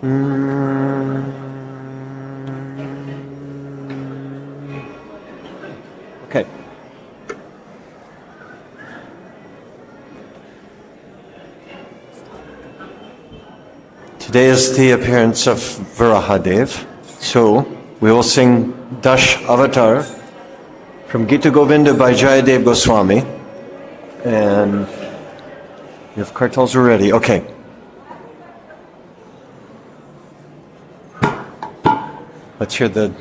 Okay. Today is the appearance of Varahadev, so we will sing Dash Avatar from Gita Govinda by Jayadev Goswami. And you have kartals already. Okay. Let's hear the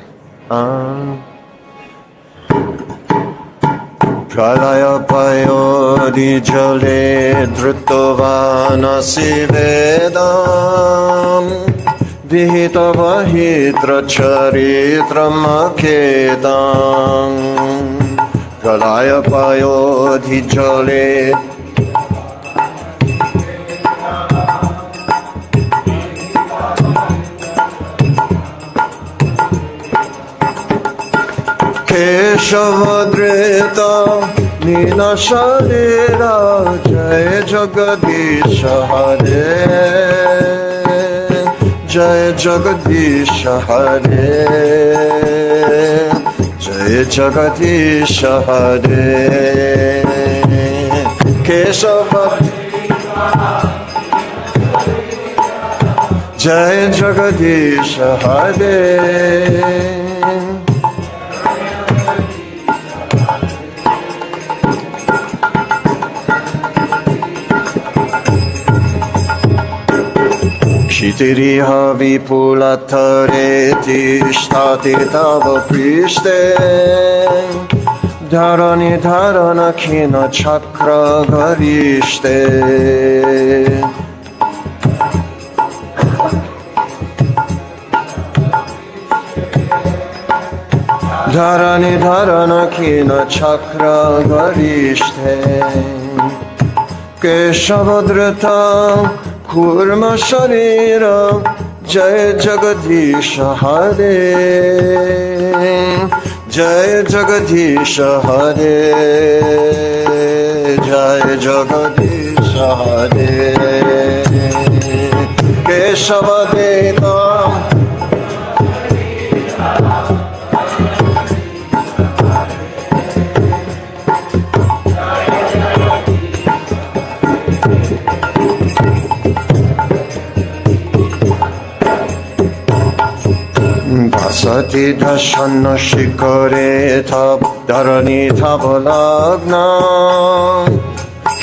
Pralaya payodi jale drutovanasi vedam Vihita vahitra charitram akedam Pralaya payodi jale Keshavadrita Nina Shalira Jai Jagadisha Hare Jai Jagadisha Hare Jai Jagadisha Hare Keshavadrita Jai Jagadisha Hare Shitiriha vipulatare tishtati tava prishte Dharani dharana khina chakra garishte Dharani dharana khina chakra garishte Keshavadrita Kurma Sharira Jai Jagadisha Hare Jai Jagadisha Hare Jai Jagadisha Hare Keshavadeta Sati dashana shikare thap dharani thavalagna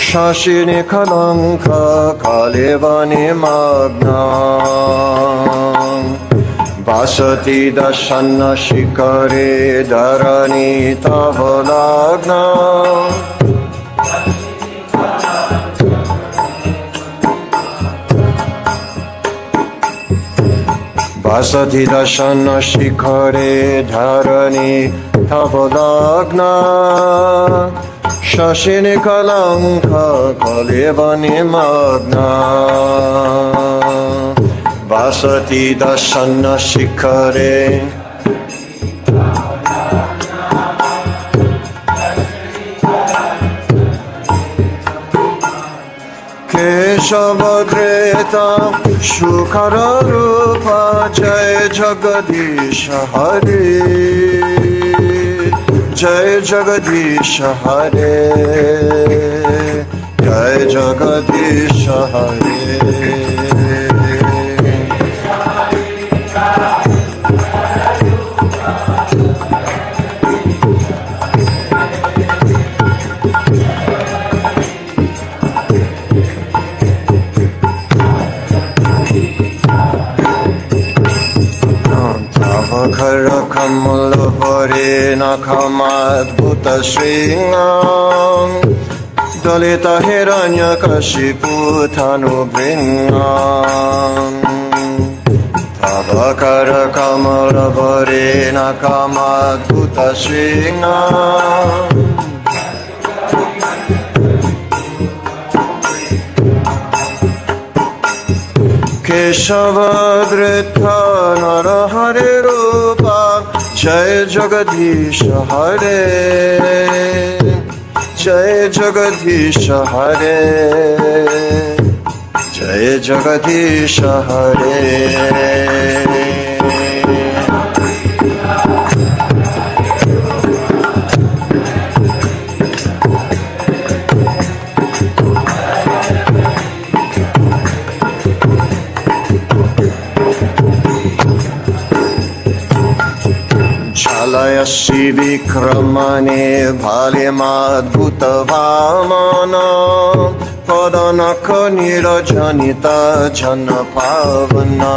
Shashini kalanka kalevani magna Vasati dashana shikare dharani thavalagna Vasati dashana shikare dharani thavalagna Shashini kalanka kalevani magna Vasati dashana shikare Keshavadreta Shukara Rupa Jai Jagadisha Hare Jai Jagadisha Hare Jai Jagadisha Hare Khara kamala vare nakhamadbhuta sringam Dalita hiranya kashipu thanu bringam Tavakara kamala vare nakhamadbhuta sringam Keshavadrita Narahare Rupa Jai Jagadisha Hare Jai Jagadisha Hare Jai Jagadisha Hare. Chalayasi vikramane bhalyamādbhutavāmana padanaka nirajanita janapavana.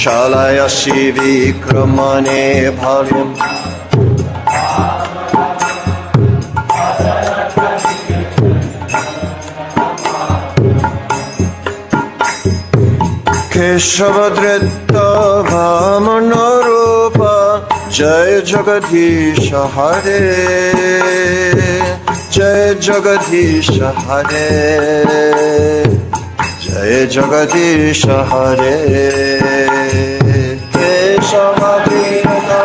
Chalayasi vikramane bhalyam Keshavadrita Vamanarupa Jai Jagadisha Hare Jai Jagadisha Hare Jai Jagadisha Hare Keshavadrita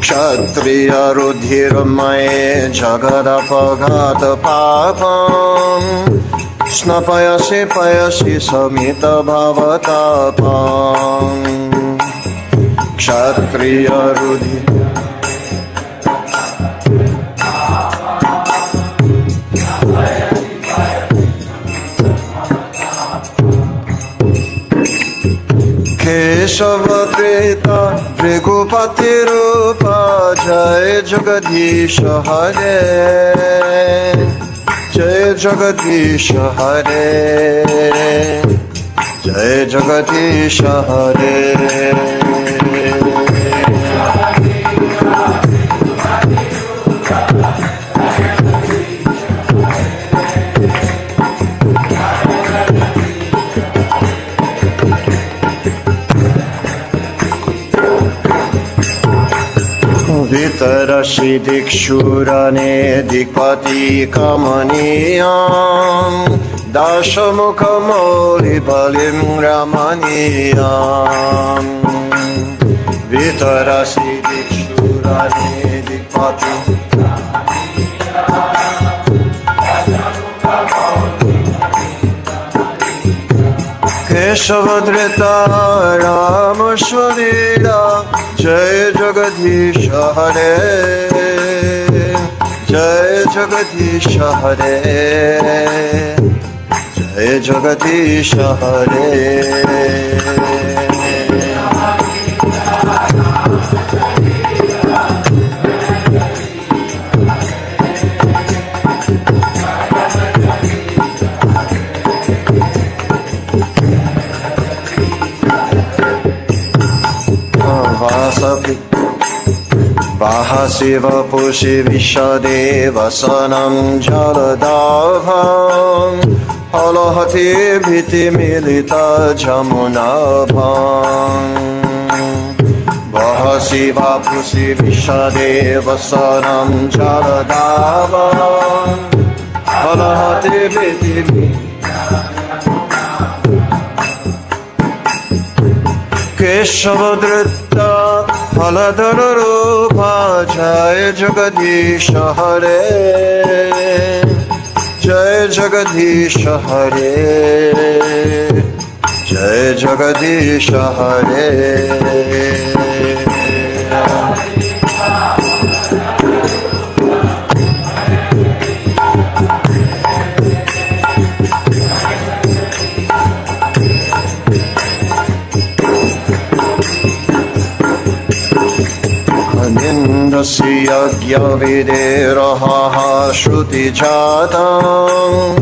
Kshatriya Rudhiramaye Jagadapagata Papam Snapayasi Payasi Samita Bhavatapam Kshatriya Rudhiramaye Keshavadrita Vrigupati Rupa Jai Jagadisha Hare Jai Jagadisha Hare Jai Jagadisha Hare Vitarasi titikṣūṇāṁ dikpati kamaniyam dashamukhamoli balim ramaniyam. Vitarasi titikṣūṇāṁ dikpati Keshavadrita Ramasharira Jai Jagadisha Hare Jai Jagadisha Hare Jai Jagadisha Hare Vahasiva pushi vishadeva sanam jaladabham Halahati bhiti milita jamunabham Vahasiva pushi vishadeva sanam jaladabham Halahati bhiti milita Keshavadrita Haladararupa Jai Jagadisha Hare Jai Jagadisha Hare Jai Jagadisha Hare Anindasya gyavideraha shruti jatam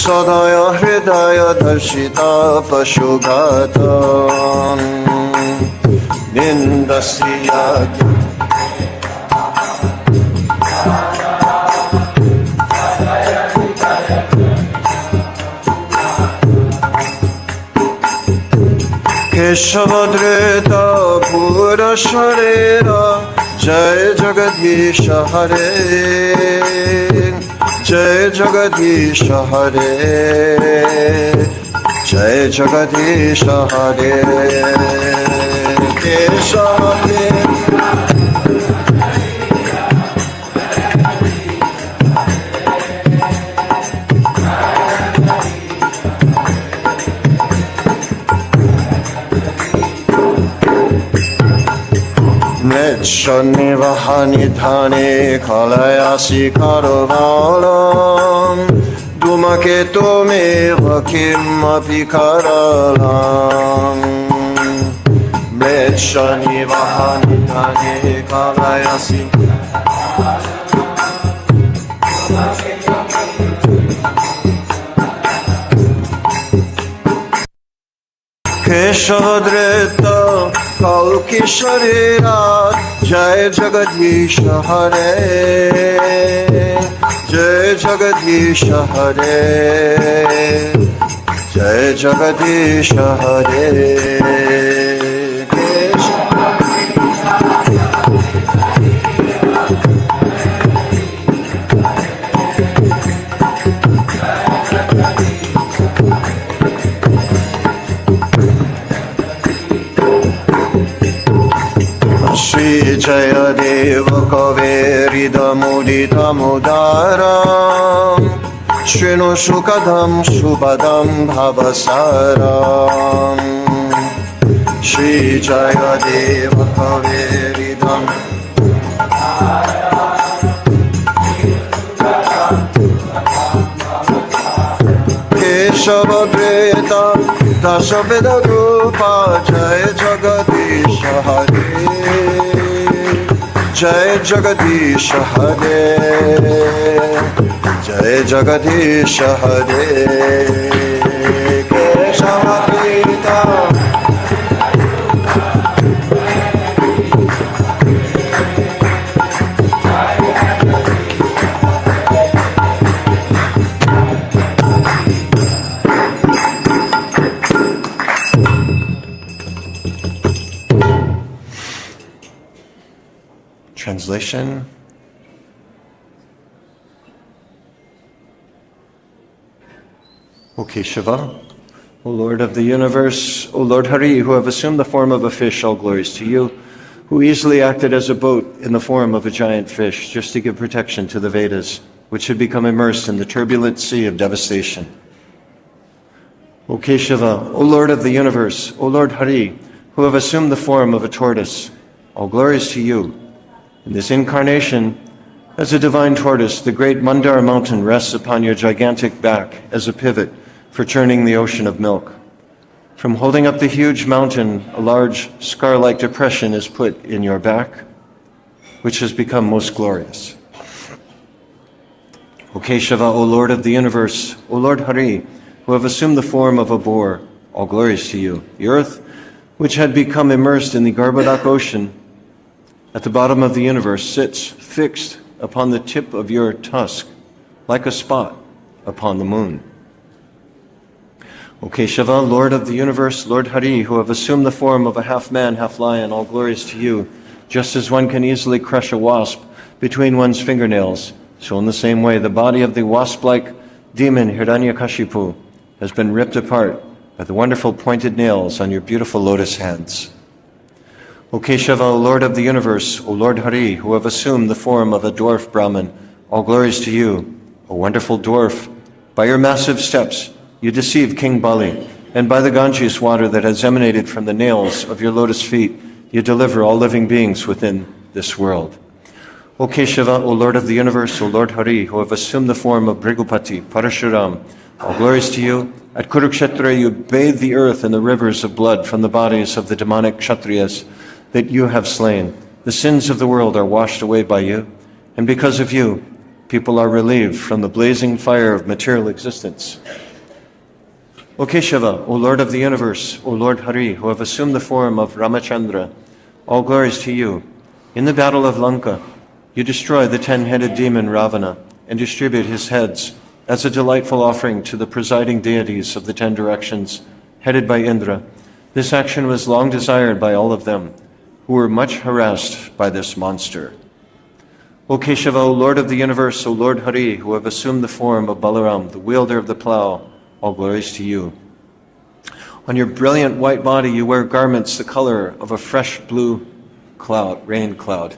Sadaya hridaya darshita pashugatam Nindasya Keshavadrita Pura Sharira Jai Jagadisha Hare Jai Jagadisha Hare, Jai Jagadisha Hare, Kesha Nivahani dhane kalayasi karavalam Dhumaketu meva kimapi karalam Nivahani dhane kalayasi Keshavadreta Kalki Sharirat Jai Jagadisha Hare Jai Jagadisha Hare Jai Jagadisha Hare Shri Jaya Deva Kaverida Mudita Mudaram Shrinu Shukadam Shubhadam Bhavasaram Shri Jaya Deva Kaveridam Keshava Breta Dasaveda Rupa Jaya Jagadisha Hare Jai Jagadisha Hare Jai Jagadisha Hare Keshava Preta Translation. O Keshava, O Lord of the universe, O Lord Hari, who have assumed the form of a fish, all glories to you, who easily acted as a boat in the form of a giant fish, just to give protection to the Vedas, which had become immersed in the turbulent sea of devastation. O Keshava, O Lord of the universe, O Lord Hari, who have assumed the form of a tortoise, all glories to you. In this incarnation, as a divine tortoise, the great Mandara mountain rests upon your gigantic back as a pivot for churning the ocean of milk. From holding up the huge mountain, a large scar-like depression is put in your back, which has become most glorious. O Keshava, O Lord of the universe, O Lord Hari, who have assumed the form of a boar, all glories to you. The earth, which had become immersed in the Garbhodak ocean, at the bottom of the universe, sits fixed upon the tip of your tusk, like a spot upon the moon. O Keshava, Lord of the universe, Lord Hari, who have assumed the form of a half-man, half-lion, all glories to you, just as one can easily crush a wasp between one's fingernails, so in the same way the body of the wasp-like demon Hiranyakashipu has been ripped apart by the wonderful pointed nails on your beautiful lotus hands. O Keshava, O Lord of the universe, O Lord Hari, who have assumed the form of a dwarf Brahman, all glories to you, O wonderful dwarf. By your massive steps, you deceive King Bali, and by the Ganges water that has emanated from the nails of your lotus feet, you deliver all living beings within this world. O Keshava, O Lord of the universe, O Lord Hari, who have assumed the form of Bhrigupati, Parashuram, all glories to you. At Kurukshetra, you bathe the earth in the rivers of blood from the bodies of the demonic Kshatriyas that you have slain. The sins of the world are washed away by you, and because of you, people are relieved from the blazing fire of material existence. O Keshava, O Lord of the universe, O Lord Hari, who have assumed the form of Ramachandra, all glories to you. In the battle of Lanka, you destroy the 10-headed demon Ravana and distribute his heads as a delightful offering to the presiding deities of the 10 directions, headed by Indra. This action was long desired by all of them, who were much harassed by this monster. O Keshava, O Lord of the universe, O Lord Hari, who have assumed the form of Balaram, the wielder of the plow, all glories to you. On your brilliant white body you wear garments the color of a fresh blue cloud, rain cloud.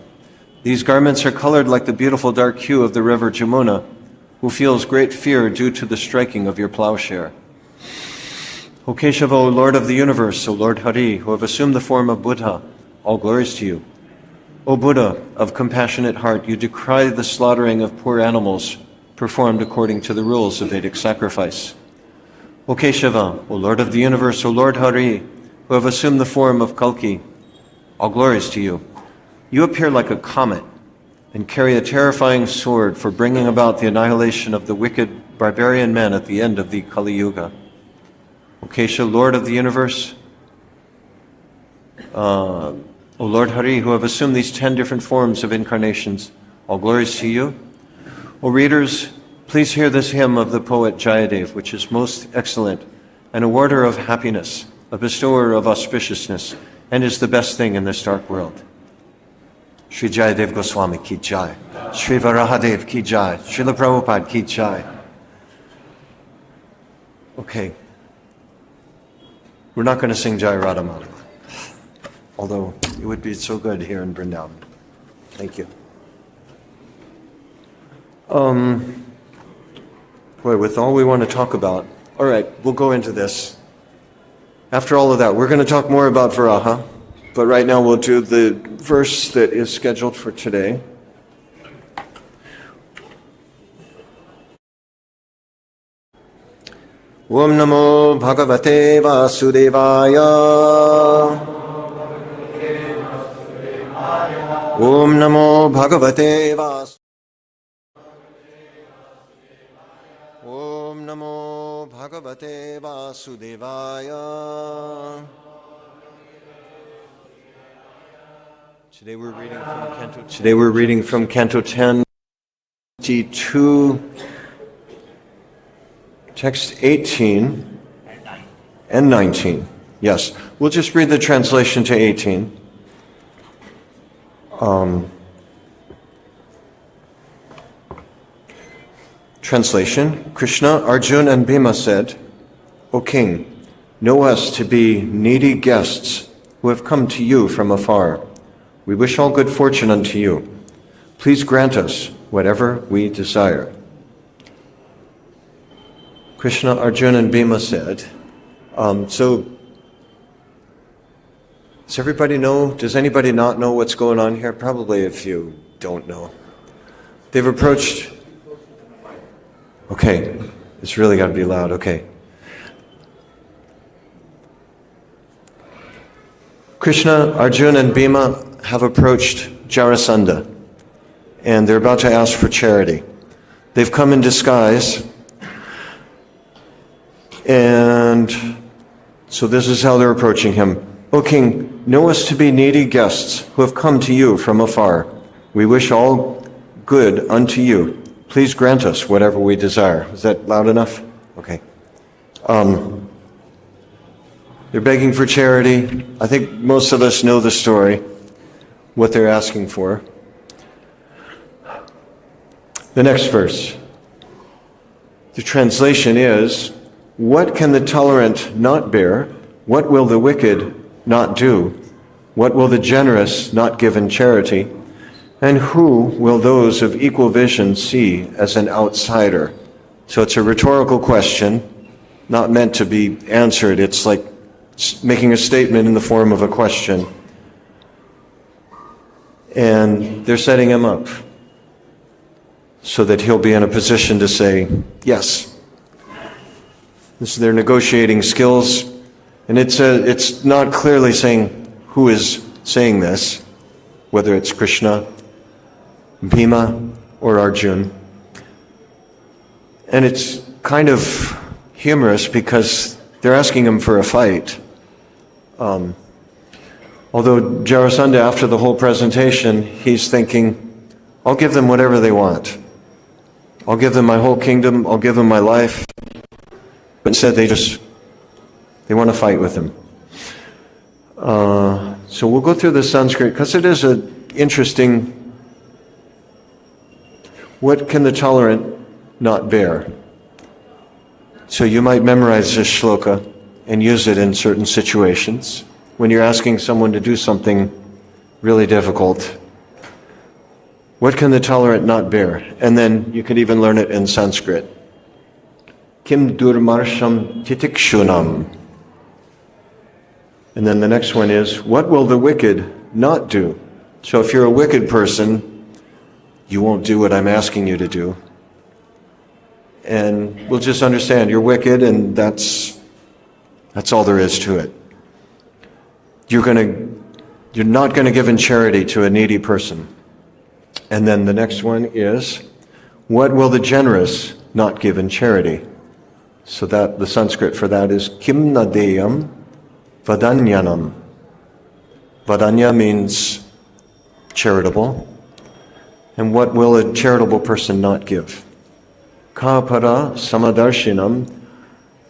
These garments are colored like the beautiful dark hue of the river Jamuna, who feels great fear due to the striking of your plowshare. O Keshava, O Lord of the universe, O Lord Hari, who have assumed the form of Buddha, all glories to you. O Buddha of compassionate heart, you decry the slaughtering of poor animals performed according to the rules of Vedic sacrifice. O Keshava, O Lord of the universe, O Lord Hari, who have assumed the form of Kalki, all glories to you. You appear like a comet and carry a terrifying sword for bringing about the annihilation of the wicked barbarian men at the end of the Kali Yuga. O Kesha, Lord of the universe, O Lord Hari, who have assumed these 10 different forms of incarnations, all glories to you. O readers, please hear this hymn of the poet Jayadev, which is most excellent, an awarder of happiness, a bestower of auspiciousness, and is the best thing in this dark world. Shri Jayadev Goswami ki jai, Shri Varahadev ki jai, Srila Prabhupada ki jai. Okay. We're not going to sing Jai Radha Madhava, although it would be so good here in Vrindavan. Thank you. Boy, with all we want to talk about, all right, we'll go into this. After all of that, we're going to talk more about Varaha, but right now we'll do the verse that is scheduled for today. Om Namo Bhagavate Vasudevaya. Om Namo Bhagavate Vasudevaya. Om Namo Bhagavate Vasudevaya. Today we're reading from Canto 10, 22, text 18 and 19. Yes, we'll just read the translation to 18. Translation: Kṛṣṇa, Arjuna and Bhīma said, O king, know us to be needy guests who have come to you from afar. We wish all good fortune unto you. Please grant us whatever we desire. Kṛṣṇa, Arjuna and Bhīma said, so does everybody know? Does anybody not know what's going on here? Probably if you don't know. They've approached... Okay, it's really got to be loud. Okay. Kṛṣṇa, Arjuna and Bhīma have approached Jarasandha, and they're about to ask for charity. They've come in disguise, and so this is how they're approaching him. O king, know us to be needy guests who have come to you from afar. We wish all good unto you. Please grant us whatever we desire. Is that loud enough? Okay. They're begging for charity. I think most of us know the story, what they're asking for. The next verse. The translation is, what can the tolerant not bear? What will the wicked not do? What will the generous not give in charity? And who will those of equal vision see as an outsider? So it's a rhetorical question, not meant to be answered. It's like making a statement in the form of a question. And they're setting him up so that he'll be in a position to say, yes. This is their negotiating skills. And it's not clearly saying who is saying this, whether it's Kṛṣṇa, Bhīma, or Arjuna. And it's kind of humorous because they're asking him for a fight. Although Jarasandha, after the whole presentation, he's thinking, I'll give them whatever they want. I'll give them my whole kingdom, I'll give them my life. But instead they want to fight with him. So we'll go through the Sanskrit, because it is an interesting What can the tolerant not bear? So you might memorize this shloka and use it in certain situations. When you're asking someone to do something really difficult, what can the tolerant not bear? And then you can even learn it in Sanskrit. Kim durmarṣaṁ titikṣūṇāṁ. And then the next one is, what will the wicked not do? So if you're a wicked person, you won't do what I'm asking you to do. And we'll just understand you're wicked, and that's all there is to it. You're not going to give in charity to a needy person. And then the next one is, what will the generous not give in charity? So that the Sanskrit for that is kim nadeyam vadanyanam. Vadanya means charitable. And what will a charitable person not give? Kāpara samadarṣinam.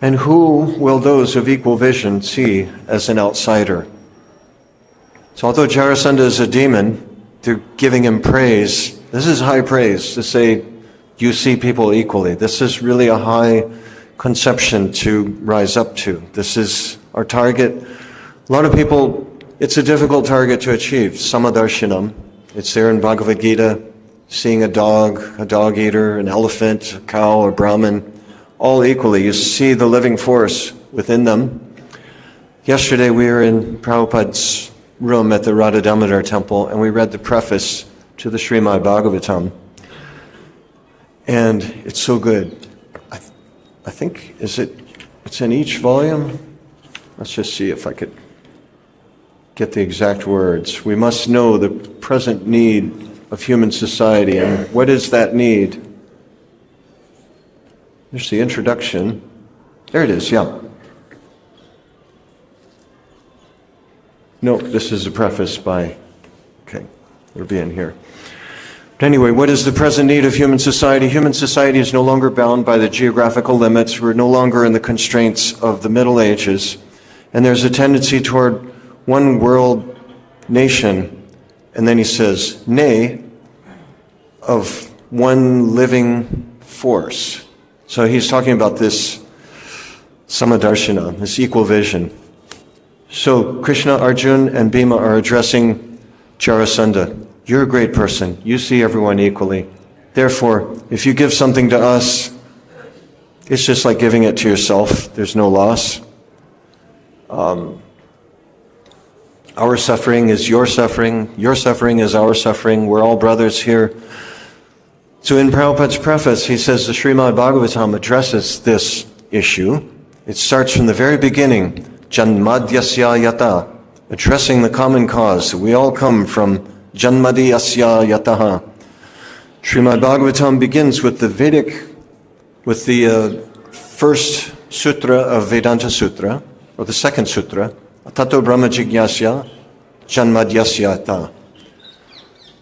And who will those of equal vision see as an outsider? So although Jarasandha is a demon, they're giving him praise. This is high praise to say you see people equally. This is really a high conception to rise up to. This is our target. A lot of people, it's a difficult target to achieve. Samadarṣinam. It's there in Bhagavad Gita, seeing a dog eater, an elephant, a cow, a Brahmin, all equally. You see the living force within them. Yesterday we were in Prabhupada's room at the Radha Damodar temple, and we read the preface to the Srimad Bhagavatam. And it's so good. I think, it's in each volume? Let's just see if I could get the exact words. We must know the present need of human society. And what is that need? There's the introduction. There it is, yeah. No, this is a preface by, okay, it'll be in here. But anyway, what is the present need of human society? Human society is no longer bound by the geographical limits. We're no longer in the constraints of the Middle Ages. And there's a tendency toward one world nation. And then he says, nay, of one living force. So he's talking about this samadarṣina, this equal vision. So Kṛṣṇa, Arjuna, and Bhīma are addressing Jarasandha. You're a great person. You see everyone equally. Therefore, if you give something to us, it's just like giving it to yourself. There's no loss. Our suffering is your suffering. Your suffering is our suffering. We're all brothers here. So in Prabhupada's preface, he says the Srimad Bhagavatam addresses this issue. It starts from the very beginning, janmadyasya yata, addressing the common cause. We all come from janmadiyasya yataha. Srimad Bhagavatam begins with the Vedic, with the first sutra of Vedanta Sutra, or the second sutra, tato brahma jigyasya janmadyasya yata.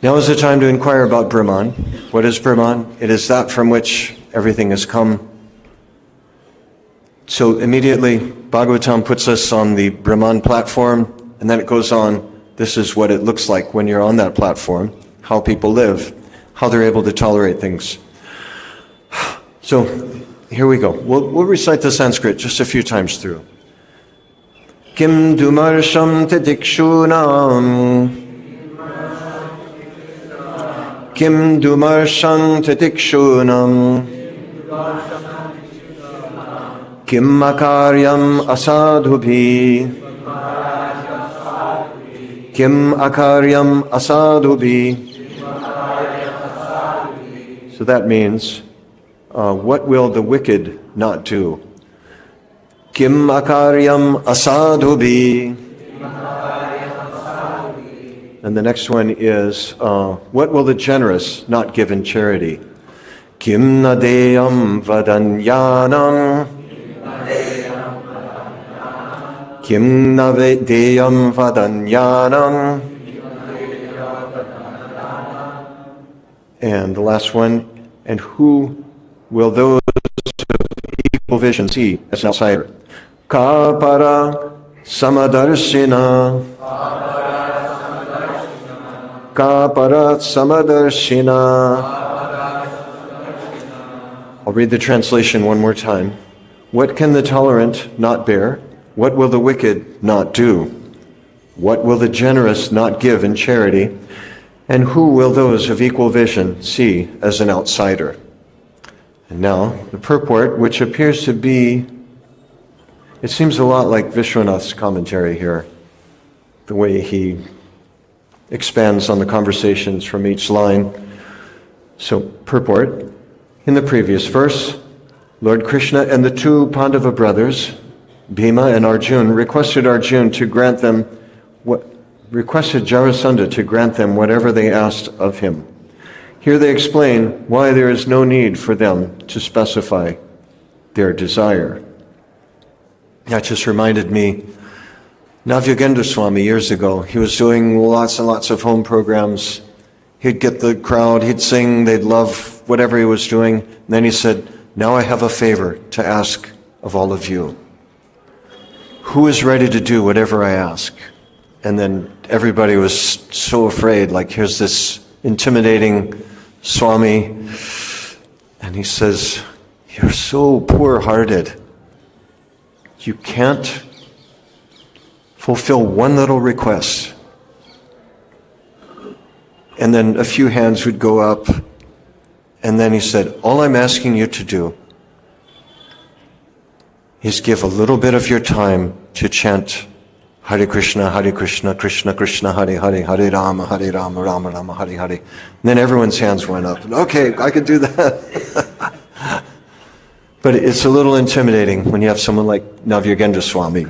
Now is the time to inquire about Brahman. What is Brahman? It is that from which everything has come. So immediately, Bhagavatam puts us on the Brahman platform, and then it goes on, this is what it looks like when you're on that platform, how people live, how they're able to tolerate things. So here we go. We'll recite the Sanskrit just a few times through. Kim durmarṣaṁ titikṣūṇāṁ. Kim durmarṣaṁ titikṣūṇāṁ. Kim akāryam asādhubhiḥ. Kim akāryam asādhubhiḥ. So that means, what will the wicked not do? Kim akāryam asādhubhiḥ. And the next one is, what will the generous not give in charity? Kim nadeyam vadanyanam. Kim navedeyam vadanyanam. And the last one, and who will those of equal vision see as an outsider? Kāpara samadarṣina. Kāpara samadarṣina. I'll read the translation one more time. What can the tolerant not bear? What will the wicked not do? What will the generous not give in charity? And who will those of equal vision see as an outsider? And now, the purport, which appears to be, it seems a lot like Vishwanath's commentary here, the way he expands on the conversations from each line. So, purport. In the previous verse, Lord Kṛṣṇa and the two Pandava brothers, Bhīma and Arjuna, requested Jarasandha to grant them whatever they asked of him. Here they explain why there is no need for them to specify their desire. That just reminded me, Navyogendra Swami years ago, he was doing lots and lots of home programs. He'd get the crowd, he'd sing, they'd love whatever he was doing. And then he said, now I have a favor to ask of all of you. Who is ready to do whatever I ask? And then everybody was so afraid, like here's this intimidating Swami. And he says, you're so poor-hearted. You can't fulfill one little request. And then a few hands would go up. And then he said, all I'm asking you to do is give a little bit of your time to chant Hare Krishna, Krishna Krishna, Hare Hare, Hare Rama, Rama Rama, Hare Hare. And then everyone's hands went up. Okay, I could do that. But it's a little intimidating when you have someone like Navyogendra Swami.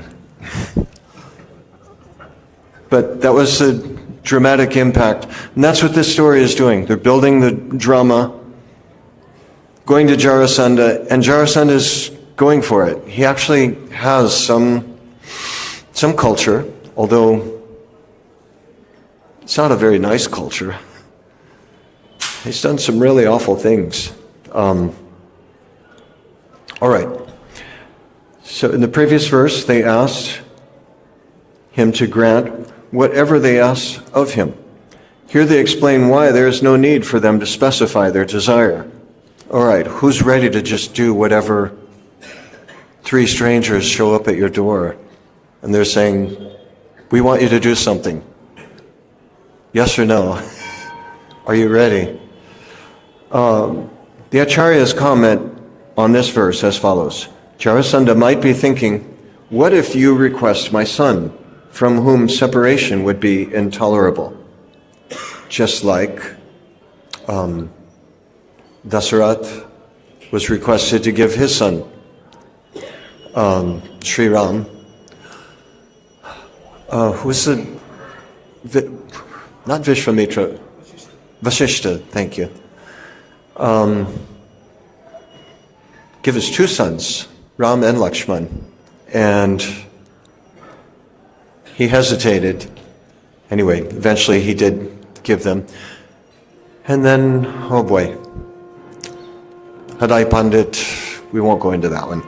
But that was the dramatic impact. And that's what this story is doing. They're building the drama, going to Jarasandha, and Jarasandha is going for it. He actually has some culture, although it's not a very nice culture. He's done some really awful things. All right. So in the previous verse, they asked him to grant whatever they asked of him. Here they explain why there is no need for them to specify their desire. All right, who's ready to just do whatever three strangers show up at your door and they're saying, we want you to do something. Yes or no? Are you ready? The Acharya's comment on this verse as follows. Jarasandha might be thinking, what if you request my son, from whom separation would be intolerable? Just like Dasarath was requested to give his son, Sri Ram. Who's the... not Vishwamitra, Vasishta, thank you. Give his two sons, Ram and Lakshman, and he hesitated. Anyway, eventually he did give them. And then, oh boy, Hadai Pandit, we won't go into that one.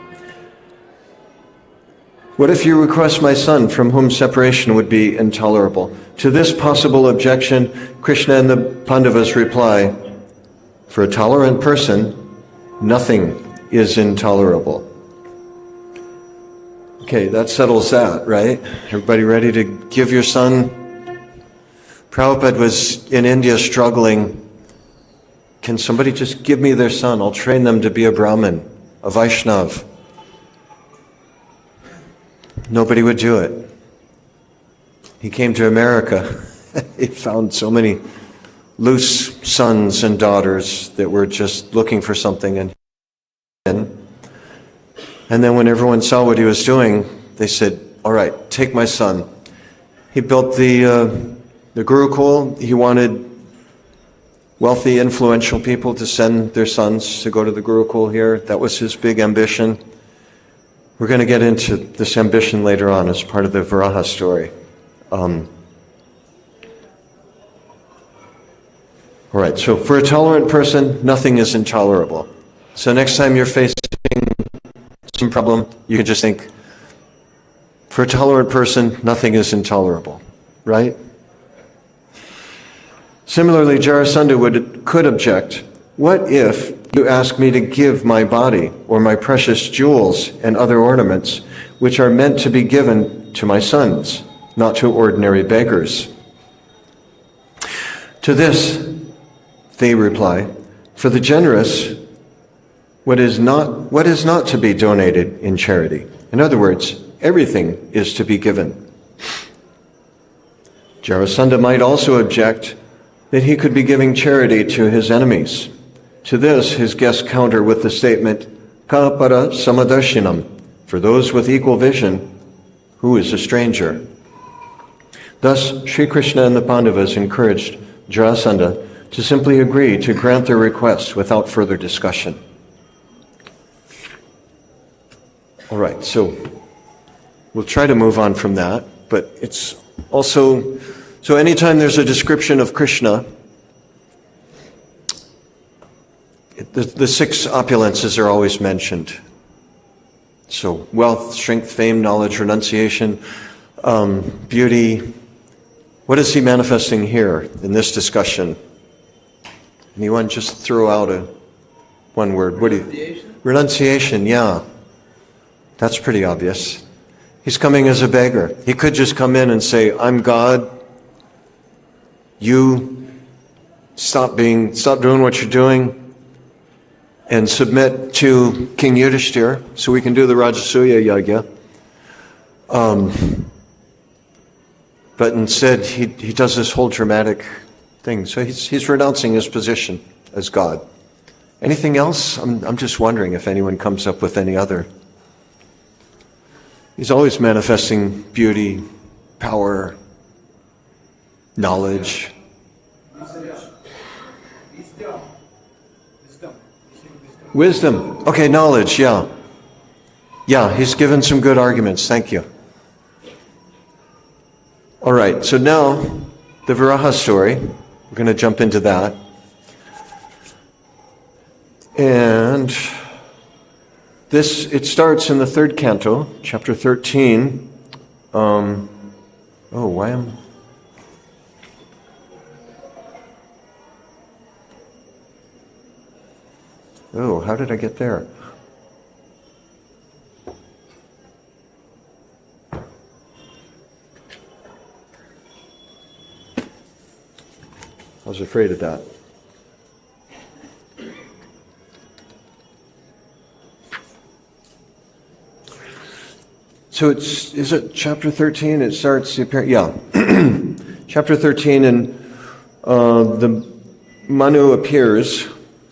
What if you request my son, from whom separation would be intolerable? To this possible objection, Kṛṣṇa and the Pandavas reply, for a tolerant person, nothing is intolerable. Okay, that settles that, right? Everybody ready to give your son? Prabhupada was in India struggling. Can somebody just give me their son? I'll train them to be a Brahmin, a Vaishnav. Nobody would do it. He came to America. He found so many loose sons and daughters that were just looking for something. And then when everyone saw what he was doing, they said, all right, take my son. He built the Gurukul. He wanted wealthy, influential people to send their sons to go to the Gurukul here. That was his big ambition. We're going to get into this ambition later on as part of the Varaha story. All right, so for a tolerant person, nothing is intolerable. So next time you're facing some problem, you can just think, for a tolerant person, nothing is intolerable, right? Similarly, Jarasandha could object, what if you ask me to give my body or my precious jewels and other ornaments, which are meant to be given to my sons, not to ordinary beggars. To this, they reply, for the generous, what is not to be donated in charity? In other words, everything is to be given. Jarasandha might also object that he could be giving charity to his enemies. To this, his guests counter with the statement, Kāpara samadarṣinam, for those with equal vision, who is a stranger? Thus, Sri Kṛṣṇa and the Pandavas encouraged Jarasandha to simply agree to grant their request without further discussion. All right, so we'll try to move on from that, but it's also, so anytime there's a description of Kṛṣṇa, the six opulences are always mentioned. So wealth, strength, fame, knowledge, renunciation, beauty. What is he manifesting here in this discussion? Anyone just throw out one word? What do you? Renunciation, yeah. That's pretty obvious. He's coming as a beggar. He could just come in and say, I'm God. You stop doing what you're doing and submit to King Yudhishthira so we can do the Rajasuya Yagya. But instead, he does this whole dramatic thing. So he's renouncing his position as God. Anything else? I'm just wondering if anyone comes up with any other. He's always manifesting beauty, power, knowledge. Wisdom. Okay, knowledge, yeah. Yeah, he's given some good arguments. Thank you. All right, so now the Viraha story. We're going to jump into that. And it starts in the third canto, chapter 13. Vayaṁ. Oh, how did I get there? I was afraid of that. So is it chapter 13? It starts, yeah. Chapter 13, and the Manu appears,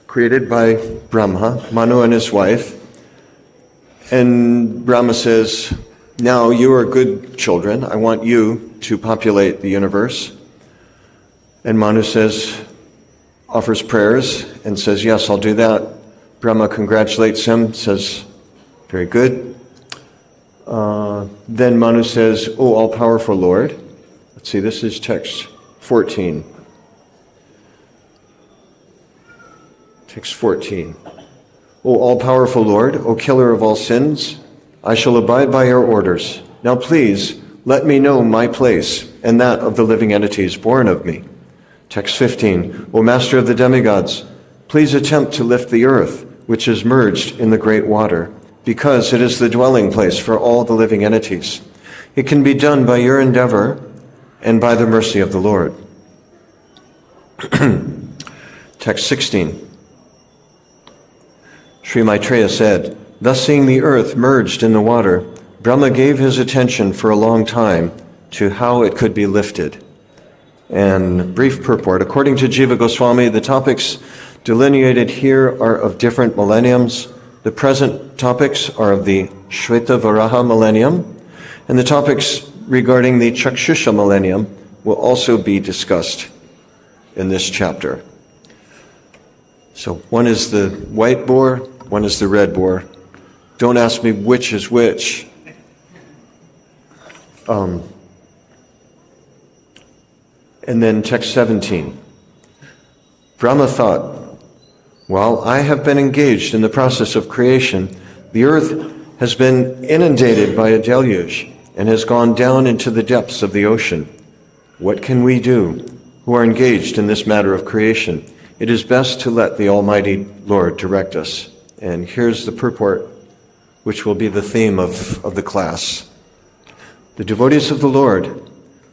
created by Brahma, Manu and his wife. And Brahma says, now you are good children. I want you to populate the universe. And Manu offers prayers and says, yes, I'll do that. Brahma congratulates him, says, very good. Then Manu says, O all-powerful Lord. Let's see, this is text 14. Text 14. O all-powerful Lord, O killer of all sins, I shall abide by your orders. Now please, let me know my place and that of the living entities born of me. Text 15. O master of the demigods, please attempt to lift the earth, which is merged in the great water, because it is the dwelling place for all the living entities. It can be done by your endeavor and by the mercy of the Lord. Text 16. Sri Maitreya said, thus seeing the earth merged in the water, Brahma gave his attention for a long time to how it could be lifted. And brief purport. According to Jiva Goswami, the topics delineated here are of different millenniums. The present topics are of the Shweta Varaha millennium, and the topics regarding the Chakshusha millennium will also be discussed in this chapter. So one is the white boar, one is the red boar. Don't ask me which is which. And then text 17. Brahma thought, while I have been engaged in the process of creation, the earth has been inundated by a deluge and has gone down into the depths of the ocean. What can we do who are engaged in this matter of creation? it is best to let the Almighty Lord direct us. And here's the purport, which will be the theme of the class. The devotees of the Lord,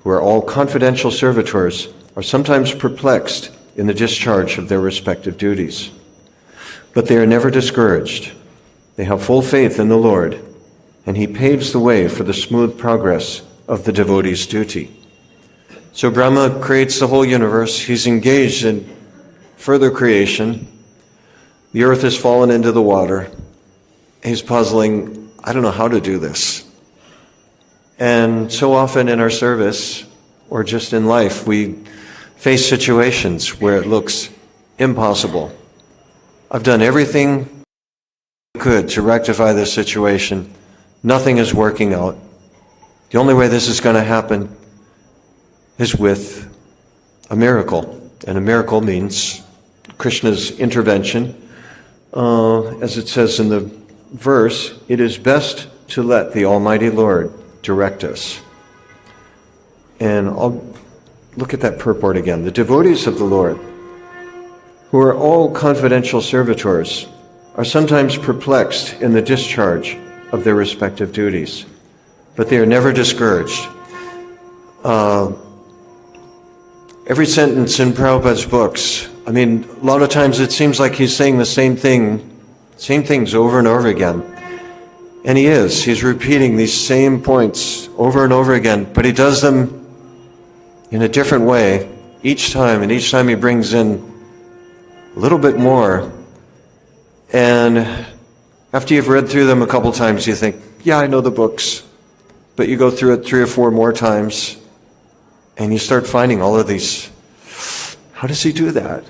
who are all confidential servitors, are sometimes perplexed in the discharge of their respective duties. But they are never discouraged. They have full faith in the Lord, and He paves the way for the smooth progress of the devotee's duty. So Brahma creates the whole universe. He's engaged in further creation. The earth has fallen into the water. He's puzzling, I don't know how to do this. And so often in our service, or just in life, we face situations where it looks impossible. I've done everything I could to rectify this situation. Nothing is working out. The only way this is going to happen is with a miracle. And a miracle means Kṛṣṇa's intervention. As it says in the verse, it is best to let the Almighty Lord direct us. And I'll look at that purport again. The devotees of the Lord, who are all confidential servitors, are sometimes perplexed in the discharge of their respective duties, but they are never discouraged. Every sentence in Prabhupada's books, a lot of times it seems like he's saying the same things over and over again. And he is. He's repeating these same points over and over again, but he does them in a different way each time, and each time he brings in a little bit more. And after you've read through them a couple times, you think, yeah, I know the books. But you go through it 3 or 4 more times, and you start finding all of these. How does he do that?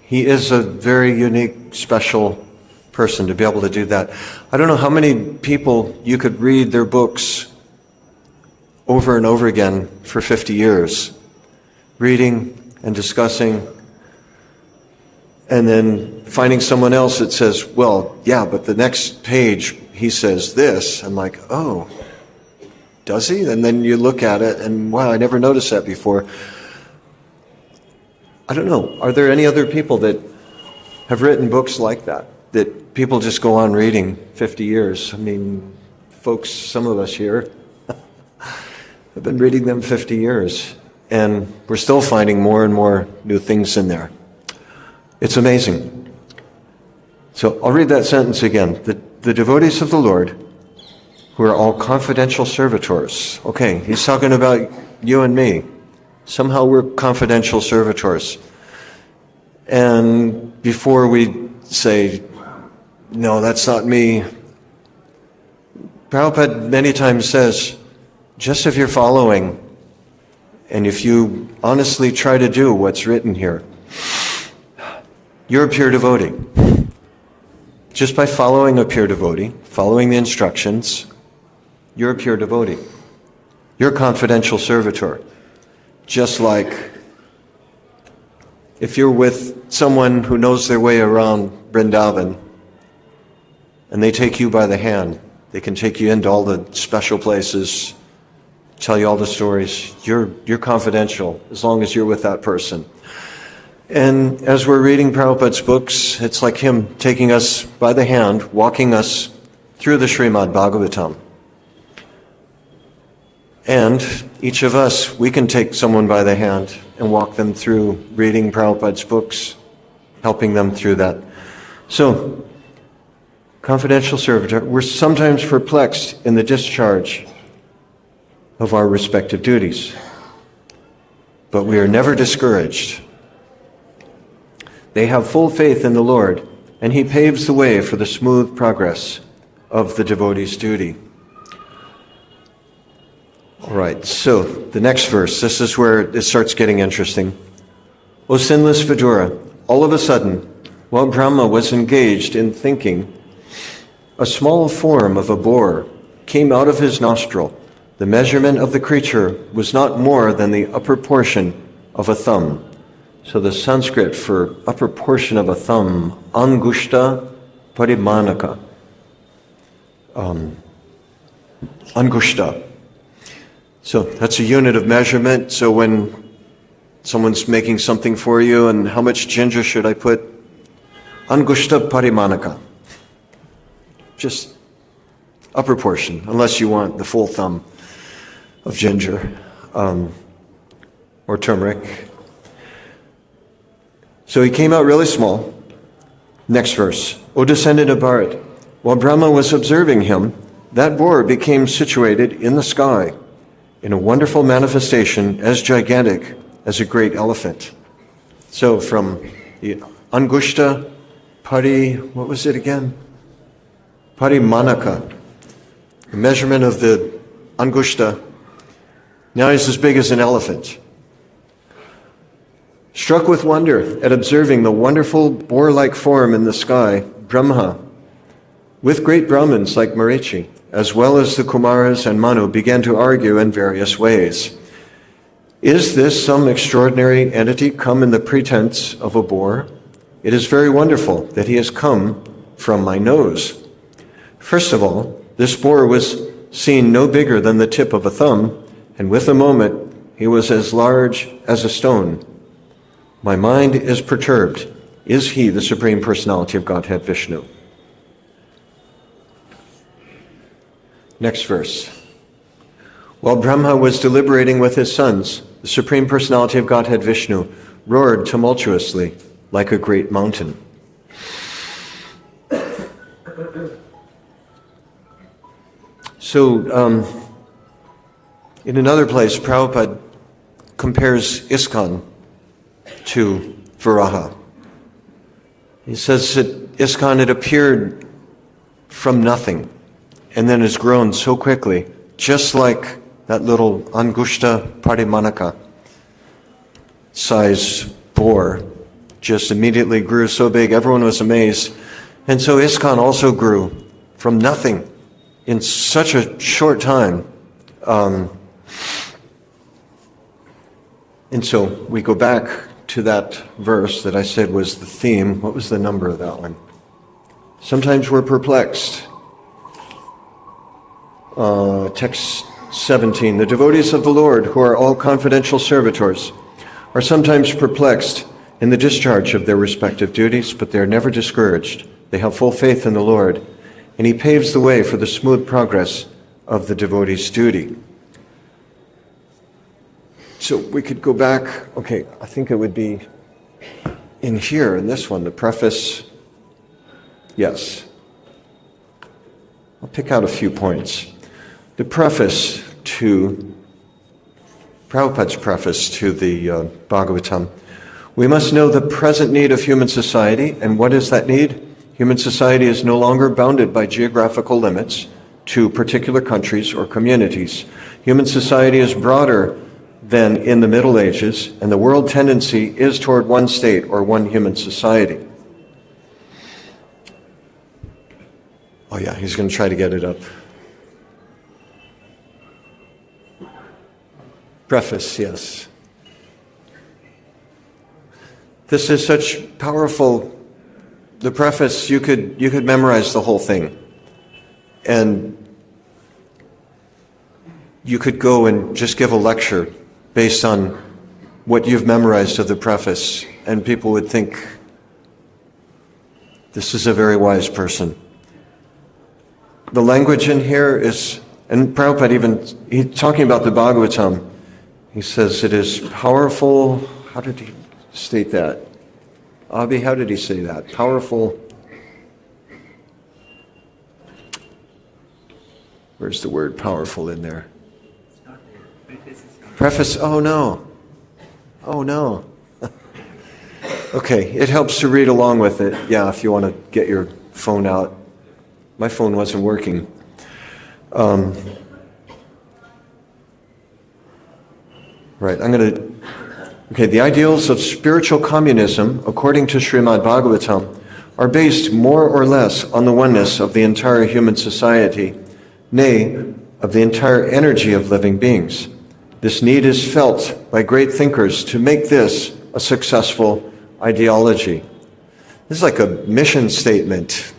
He is a very unique, special person to be able to do that. I don't know how many people you could read their books over and over again for 50 years, reading and discussing, and then finding someone else that says, well, yeah, but the next page he says this. I'm like, oh, does he? And then you look at it and, wow, I never noticed that before. I don't know. Are there any other people that have written books like that people just go on reading 50 years? Folks, some of us here have been reading them 50 years, and we're still finding more and more new things in there. It's amazing. So I'll read that sentence again. The devotees of the Lord, who are all confidential servitors. Okay, he's talking about you and me. Somehow we're confidential servitors. And before we say, no, that's not me, Prabhupada many times says, just if you're following, and if you honestly try to do what's written here, you're a pure devotee. Just by following a pure devotee, following the instructions, you're a pure devotee. You're a confidential servitor. Just like if you're with someone who knows their way around Vrindavan, and they take you by the hand, they can take you into all the special places, tell you all the stories. You're confidential as long as you're with that person. And as we're reading Prabhupada's books, it's like him taking us by the hand, walking us through the Srimad Bhagavatam. And each of us, we can take someone by the hand and walk them through reading Prabhupada's books, helping them through that. So, confidential servitor, we're sometimes perplexed in the discharge of our respective duties, but we are never discouraged. They have full faith in the Lord, and He paves the way for the smooth progress of the devotee's duty. All right, so the next verse, this is where it starts getting interesting. O sinless Vidura, all of a sudden, while Brahma was engaged in thinking, a small form of a boar came out of his nostril. The measurement of the creature was not more than the upper portion of a thumb. So the Sanskrit for upper portion of a thumb, angushta parimanaka. Angushta. So that's a unit of measurement. So when someone's making something for you, and how much ginger should I put? Angushta parimanaka. Just upper portion, unless you want the full thumb of ginger or turmeric. So he came out really small. Next verse. O descendant of Bharat, while Brahma was observing him, that boar became situated in the sky in a wonderful manifestation as gigantic as a great elephant. So from the Angushta what was it again? Parimanaka, the measurement of the Angushta. Now he's as big as an elephant. Struck with wonder at observing the wonderful boar-like form in the sky, Brahma, with great Brahmins like Marichi, as well as the Kumaras and Manu, began to argue in various ways. Is this some extraordinary entity come in the pretense of a boar? It is very wonderful that he has come from my nose. First of all, this boar was seen no bigger than the tip of a thumb, and with a moment he was as large as a stone. My mind is perturbed. Is he the Supreme Personality of Godhead, Vishnu? Next verse. While Brahma was deliberating with his sons, the Supreme Personality of Godhead, Vishnu, roared tumultuously like a great mountain. So, in another place, Prabhupada compares ISKCON to Varaha. He says that ISKCON had appeared from nothing and then has grown so quickly, just like that little Angushta Parimanaka size boar just immediately grew so big, everyone was amazed. And so ISKCON also grew from nothing in such a short time. And so we go back to that verse that I said was the theme. What was the number of that one? Sometimes we're perplexed. Text 17. The devotees of the Lord, who are all confidential servitors, are sometimes perplexed in the discharge of their respective duties, but they are never discouraged. They have full faith in the Lord, and He paves the way for the smooth progress of the devotee's duty. So we could go back, okay, I think it would be in here, in this one, the preface. Yes. I'll pick out a few points. The preface to, Prabhupada's preface to the Bhagavatam. We must know the present need of human society, and what is that need? Human society is no longer bounded by geographical limits to particular countries or communities. Human society is broader than in the Middle Ages, and the world tendency is toward one state or one human society. Oh yeah, he's going to try to get it up. Preface, yes. This is such powerful, the preface, you could memorize the whole thing. And you could go and just give a lecture based on what you've memorized of the preface, and people would think, this is a very wise person. The language in here is, and Prabhupada he's talking about the Bhagavatam, he says it is powerful. How did he state that? Abhi, how did he say that? Powerful. Where's the word powerful in there? Preface, oh no. Oh no. Okay, it helps to read along with it. Yeah, if you want to get your phone out. My phone wasn't working. Right, the ideals of spiritual communism, according to Srimad Bhagavatam, are based more or less on the oneness of the entire human society, nay, of the entire energy of living beings. This need is felt by great thinkers to make this a successful ideology. This is like a mission statement.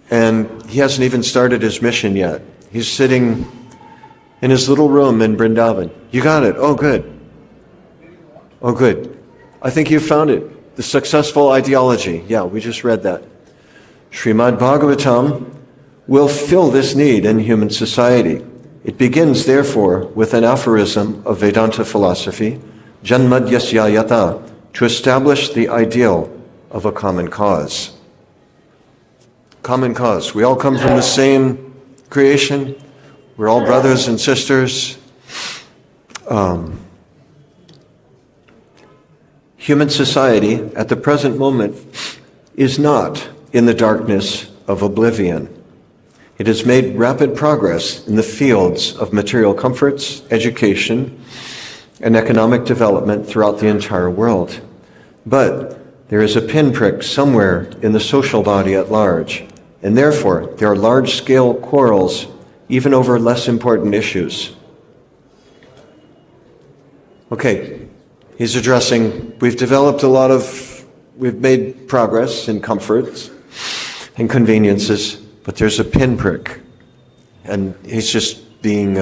And he hasn't even started his mission yet. He's sitting in his little room in Vrindavan. You got it. Oh, good. Oh, good. I think you found it. The successful ideology. Yeah, we just read that. Srimad Bhagavatam will fill this need in human society. It begins, therefore, with an aphorism of Vedanta philosophy, janmadyasya yata, to establish the ideal of a common cause. Common cause. We all come from the same creation. We're all brothers and sisters. Human society at the present moment is not in the darkness of oblivion. It has made rapid progress in the fields of material comforts, education, and economic development throughout the entire world. But there is a pinprick somewhere in the social body at large, and therefore there are large-scale quarrels even over less important issues. Okay, he's addressing, we've made progress in comforts and conveniences, but there's a pinprick. And he's just being,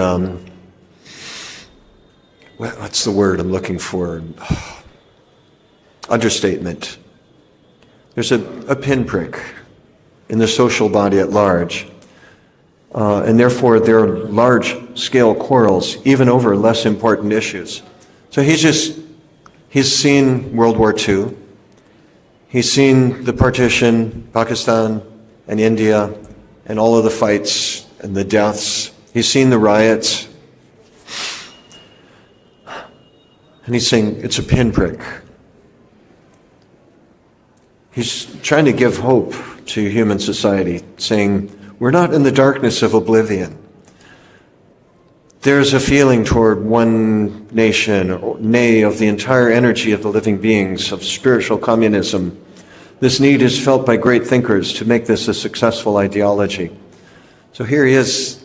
what's the word I'm looking for? Understatement. There's a pinprick in the social body at large. And therefore there are large-scale quarrels, even over less important issues. So he's seen World War II. He's seen the partition, Pakistan and India, and all of the fights and the deaths. He's seen the riots. And he's saying it's a pinprick. He's trying to give hope to human society, saying we're not in the darkness of oblivion. There's a feeling toward one nation, or nay, of the entire energy of the living beings, of spiritual communism. This need is felt by great thinkers to make this a successful ideology. So here he is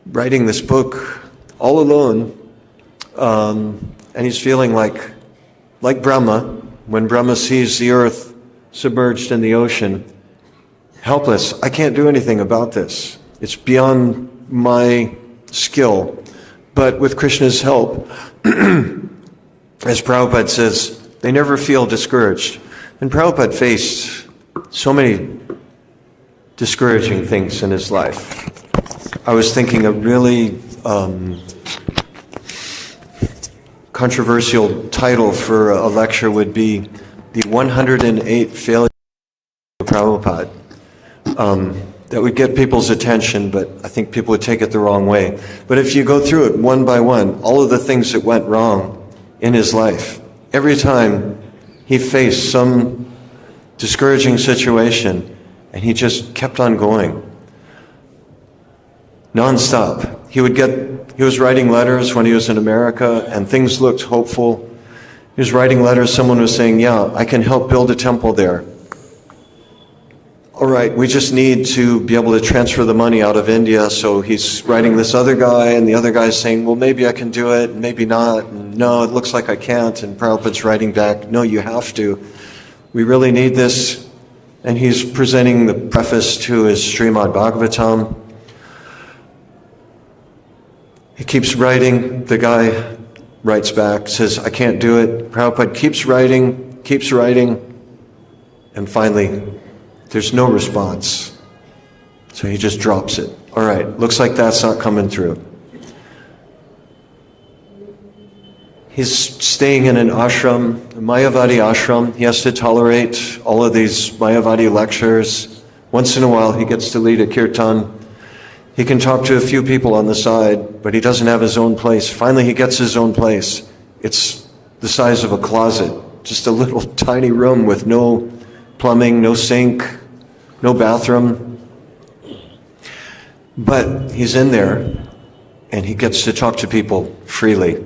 writing this book all alone, and he's feeling like Brahma, when Brahma sees the earth submerged in the ocean, helpless. I can't do anything about this. It's beyond my skill. But with Krishna's help, as Prabhupada says, they never feel discouraged. And Prabhupada faced so many discouraging things in his life. I was thinking a really controversial title for a lecture would be The 108 Failures of Prabhupada. That would get people's attention, but I think people would take it the wrong way. But if you go through it one by one, all of the things that went wrong in his life, every time he faced some discouraging situation, and he just kept on going. Non-stop. He was writing letters when he was in America, and things looked hopeful. He was writing letters, someone was saying, yeah, I can help build a temple there. All right, we just need to be able to transfer the money out of India. So he's writing this other guy, and the other guy's saying, well, maybe I can do it, and maybe not. And no, it looks like I can't. And Prabhupada's writing back, no, you have to. We really need this. And he's presenting the preface to his Srimad Bhagavatam. He keeps writing. The guy writes back, says, I can't do it. Prabhupada keeps writing, and finally, there's no response. So he just drops it. All right, looks like that's not coming through. He's staying in an ashram, a Mayavadi ashram. He has to tolerate all of these Mayavadi lectures. Once in a while, he gets to lead a kirtan. He can talk to a few people on the side, but he doesn't have his own place. Finally, he gets his own place. It's the size of a closet, just a little tiny room with no plumbing, no sink, no bathroom. But he's in there, and he gets to talk to people freely.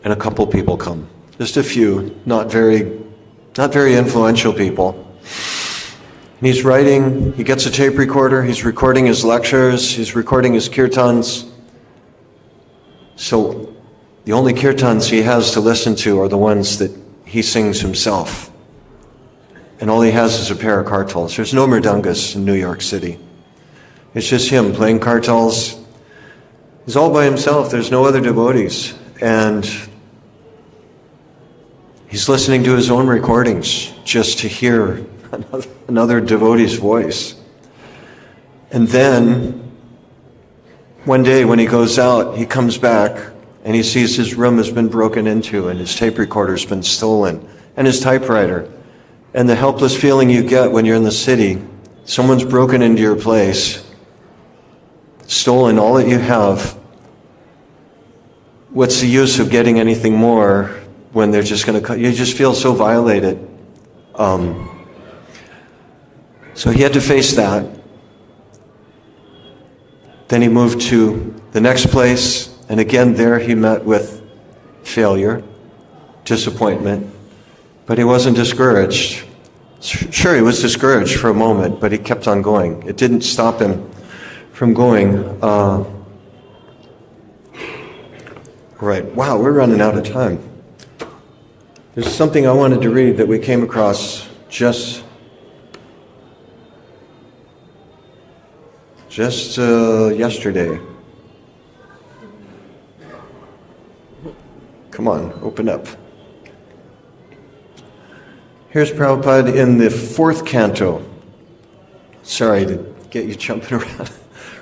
And a couple people come. Just a few, not very influential people. And he's writing, he gets a tape recorder, he's recording his lectures, he's recording his kirtans. So the only kirtans he has to listen to are the ones that he sings himself. And all he has is a pair of kartals. There's no mridangas in New York City. It's just him playing kartals. He's all by himself. There's no other devotees. And He's listening to his own recordings just to hear another devotee's voice. And then, one day when he goes out, he comes back and he sees his room has been broken into and his tape recorder's been stolen and his typewriter. And the helpless feeling you get when you're in the city, someone's broken into your place, stolen all that you have. What's the use of getting anything more when they're just going to, you just feel so violated. So he had to face that. Then he moved to the next place, and again there he met with failure, disappointment, but he wasn't discouraged. Sure, he was discouraged for a moment, but he kept on going. It didn't stop him from going. Right, wow, we're running out of time. There's something I wanted to read that we came across just yesterday. Come on, open up. Here's Prabhupada in the 4th canto. Sorry to get you jumping around.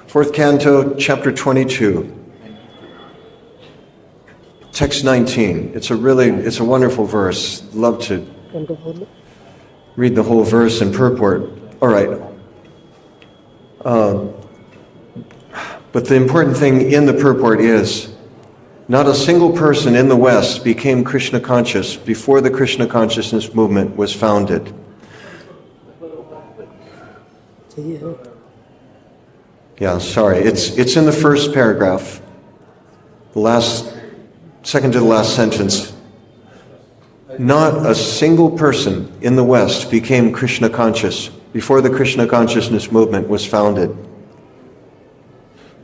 4th canto, chapter 22. Text 19. It's a wonderful verse. Love to read the whole verse in purport. All right. But the important thing in the purport is, not a single person in the West became Kṛṣṇa conscious before the Kṛṣṇa consciousness movement was founded. Yeah, sorry. It's in the first paragraph, second to the last sentence. Not a single person in the West became Kṛṣṇa conscious before the Kṛṣṇa consciousness movement was founded.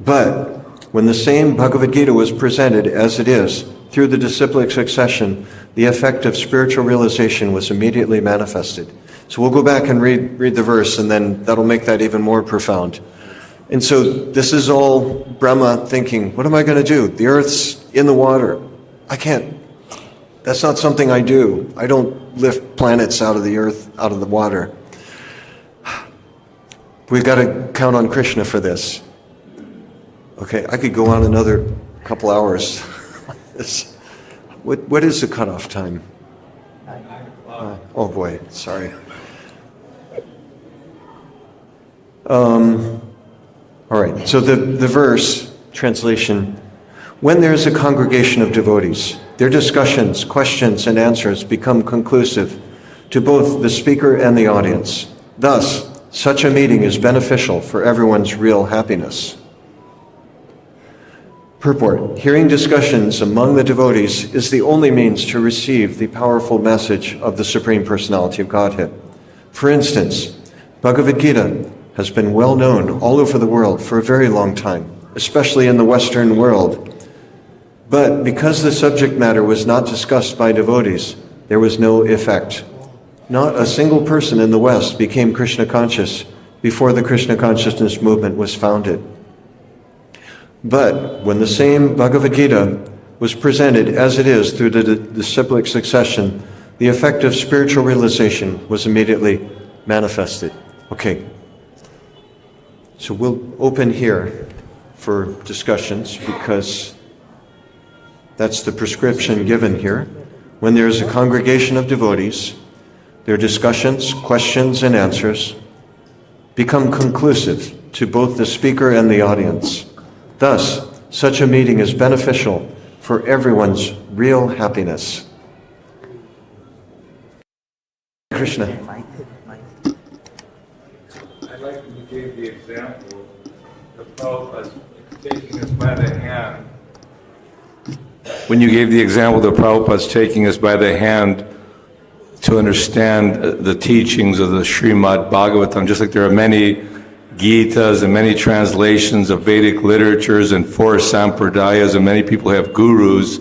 But when the same Bhagavad Gita was presented as it is, through the disciplic succession, the effect of spiritual realization was immediately manifested. So we'll go back and read the verse, and then that'll make that even more profound. And so this is all Brahma thinking, what am I going to do? The earth's in the water. I can't. That's not something I do. I don't lift planets out of the earth, out of the water. We've got to count on Kṛṣṇa for this. Okay, I could go on another couple hours. What is the cutoff time? Oh boy, sorry. All right, so the verse, translation, when there is a congregation of devotees, their discussions, questions, and answers become conclusive to both the speaker and the audience. Thus, such a meeting is beneficial for everyone's real happiness. Purport: hearing discussions among the devotees is the only means to receive the powerful message of the Supreme Personality of Godhead. For instance, Bhagavad Gita has been well known all over the world for a very long time, especially in the Western world. But because the subject matter was not discussed by devotees, there was no effect. Not a single person in the West became Kṛṣṇa conscious before the Kṛṣṇa consciousness movement was founded. But when the same Bhagavad Gita was presented as it is through the disciplic succession, the effect of spiritual realization was immediately manifested. Okay, so we'll open here for discussions because that's the prescription given here. When there is a congregation of devotees, their discussions, questions, and answers become conclusive to both the speaker and the audience. Thus, such a meeting is beneficial for everyone's real happiness. Kṛṣṇa. I like when you gave the example of Prabhupada taking us by the hand. When you gave the example that Prabhupada's taking us by the hand to understand the teachings of the Srimad Bhagavatam, just like there are many Gitas and many translations of Vedic literatures and 4 sampradayas, and many people have gurus.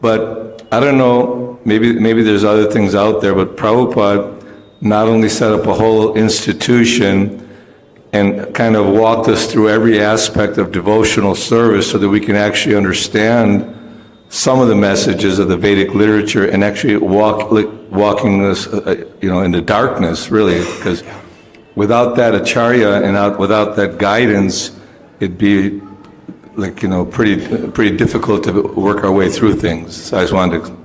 But I don't know, maybe there's other things out there, but Prabhupada not only set up a whole institution and kind of walked us through every aspect of devotional service so that we can actually understand some of the messages of the Vedic literature and actually walking this, in the darkness, really, because without that acharya and without that guidance, it'd be pretty difficult to work our way through things. So I just wanted to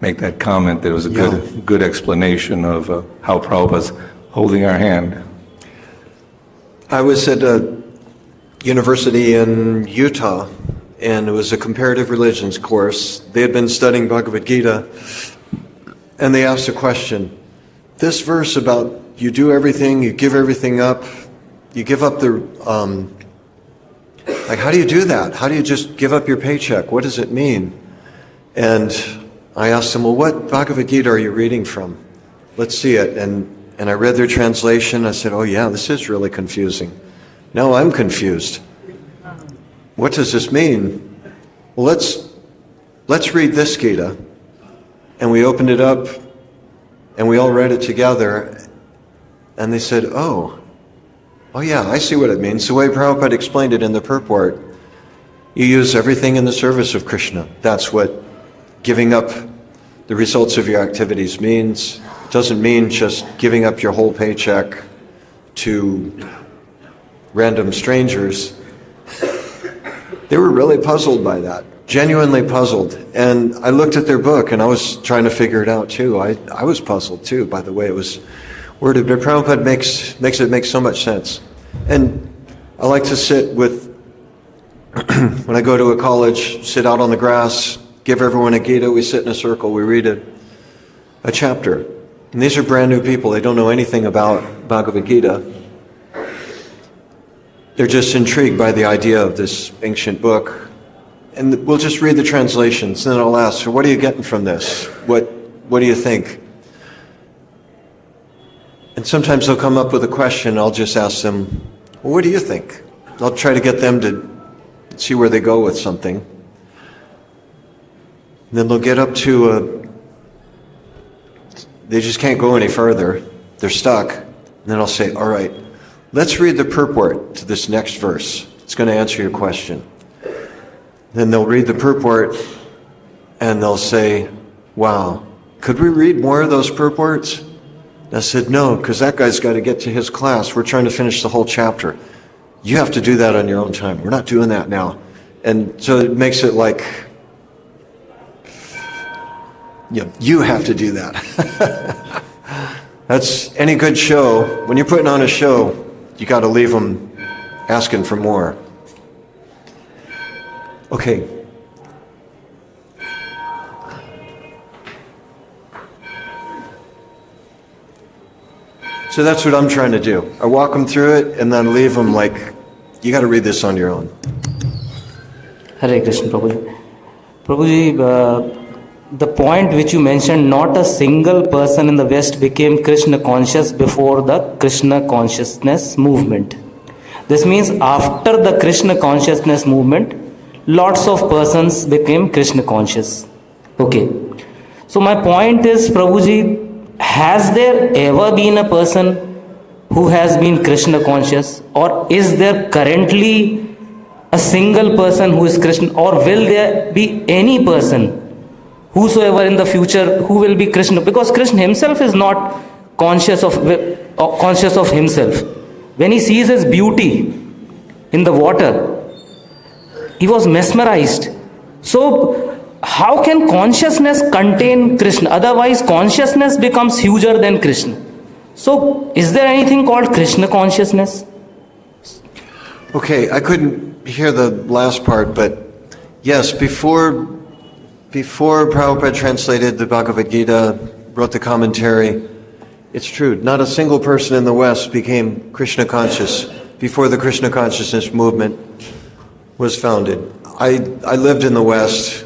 make that comment. That it was a good explanation of how Prabhupada's holding our hand. I was at a university in Utah, and it was a comparative religions course. They had been studying Bhagavad Gita, and they asked a question. This verse about you do everything, you give everything up, you give up the, how do you do that? How do you just give up your paycheck? What does it mean? And I asked them, well, what Bhagavad Gita are you reading from? Let's see it. And I read their translation. I said, oh yeah, this is really confusing. Now I'm confused. What does this mean? Well, let's read this Gita. And we opened it up, and we all read it together. And they said, oh yeah, I see what it means. The way Prabhupada explained it in the purport, you use everything in the service of Kṛṣṇa. That's what giving up the results of your activities means. It doesn't mean just giving up your whole paycheck to random strangers. They were really puzzled by that, genuinely puzzled. And I looked at their book, and I was trying to figure it out too. I was puzzled too by the way it was worded, but Prabhupada makes it make so much sense. And I like to sit with, when I go to a college, sit out on the grass, give everyone a Gita, we sit in a circle, we read a chapter. And these are brand new people, they don't know anything about Bhagavad Gita. They're just intrigued by the idea of this ancient book. And we'll just read the translations, and then I'll ask, so what are you getting from this? What do you think? And sometimes they'll come up with a question, I'll just ask them, well, what do you think? I'll try to get them to see where they go with something. And then they'll get up to they just can't go any further. They're stuck. And then I'll say, all right, let's read the purport to this next verse. It's going to answer your question. Then they'll read the purport, and they'll say, wow, could we read more of those purports? I said, no, because that guy's got to get to his class. We're trying to finish the whole chapter. You have to do that on your own time. We're not doing that now. And so it makes it like, you have to do that. That's any good show. When you're putting on a show, you got to leave them asking for more. Okay. So that's what I'm trying to do. I walk them through it and then leave them like, you got to read this on your own. Hare Krishna, Prabhuji. Prabhuji, the point which you mentioned, not a single person in the West became Kṛṣṇa conscious before the Kṛṣṇa consciousness movement. This means after the Kṛṣṇa consciousness movement, lots of persons became Kṛṣṇa conscious. Okay. So my point is, Prabhuji, has there ever been a person who has been Kṛṣṇa conscious, or is there currently a single person who is Kṛṣṇa, or will there be any person whosoever in the future who will be Kṛṣṇa? Because Kṛṣṇa himself is not conscious of himself. When he sees his beauty in the water, he was mesmerized. So how can consciousness contain Kṛṣṇa? Otherwise consciousness becomes huger than Kṛṣṇa. So is there anything called Kṛṣṇa consciousness? Okay, I couldn't hear the last part, but yes, before Prabhupada translated the Bhagavad Gita, wrote the commentary, it's true, not a single person in the West became Kṛṣṇa conscious before the Kṛṣṇa consciousness movement was founded. I lived in the West.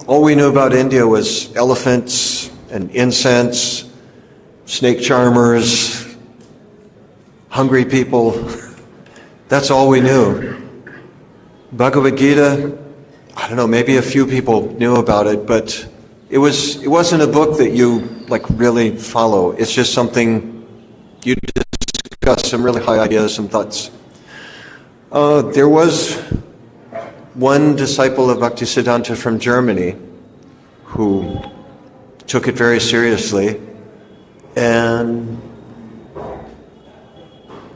All we knew about India was elephants and incense, snake charmers, hungry people. That's all we knew. Bhagavad Gita, I don't know, maybe a few people knew about it, but it wasn't a book that you really follow. It's just something you discuss, some really high ideas, some thoughts. There was one disciple of Bhaktisiddhanta from Germany who took it very seriously, and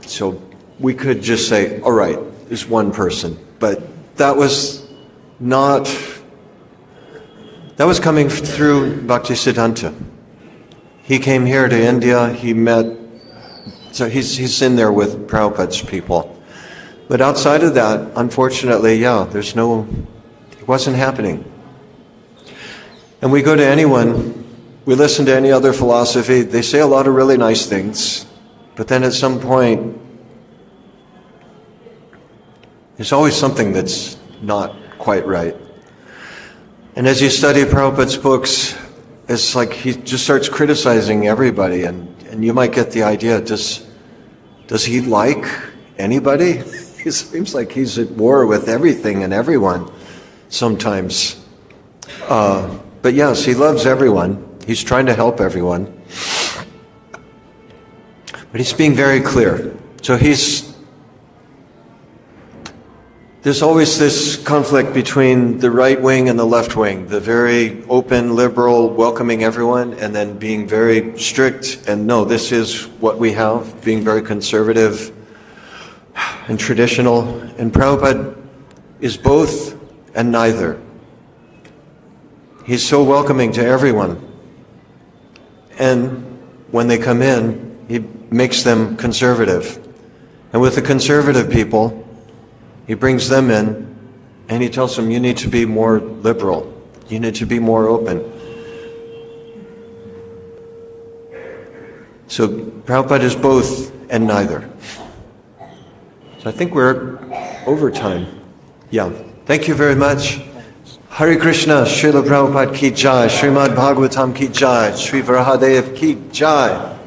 so we could just say, all right, there's one person, but that was coming through Bhaktisiddhanta. He came here to India, he met, so he's in there with Prabhupada's people. But outside of that, unfortunately, it wasn't happening. And we go to anyone, we listen to any other philosophy, they say a lot of really nice things, but then at some point, there's always something that's not quite right. And as you study Prabhupada's books, it's like he just starts criticizing everybody, and you might get the idea, does he like anybody? It seems like he's at war with everything and everyone sometimes. But yes, he loves everyone. He's trying to help everyone. But he's being very clear. So there's always this conflict between the right wing and the left wing, the very open, liberal, welcoming everyone, and then being very strict and no, this is what we have, being very conservative and traditional. And Prabhupada is both and neither. He's so welcoming to everyone. And when they come in, he makes them conservative. And with the conservative people, he brings them in and he tells them, you need to be more liberal. You need to be more open. So Prabhupada is both and neither. So I think we're over time. Yeah. Thank you very much. Hare Krishna, Srila Prabhupada ki jai, Srimad Bhagavatam ki jai, Sri Varahadev ki jai.